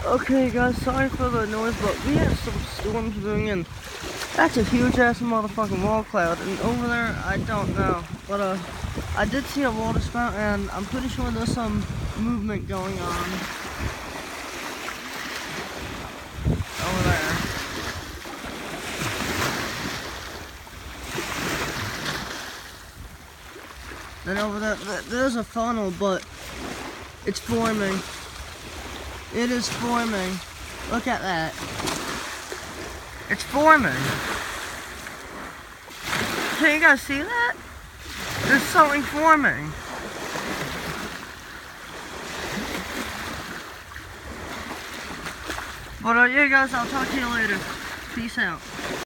Okay guys, sorry for the noise, but we have some storms brewing in. That's a huge ass motherfucking wall cloud, and over there, I don't know. But I did see a water spout, and I'm pretty sure there's some movement going on. Over there. Then over there, there's a funnel, but it's forming. It is forming. Look at that. It's forming. Can you guys see that? There's something forming. But yeah guys, I'll talk to you later. Peace out.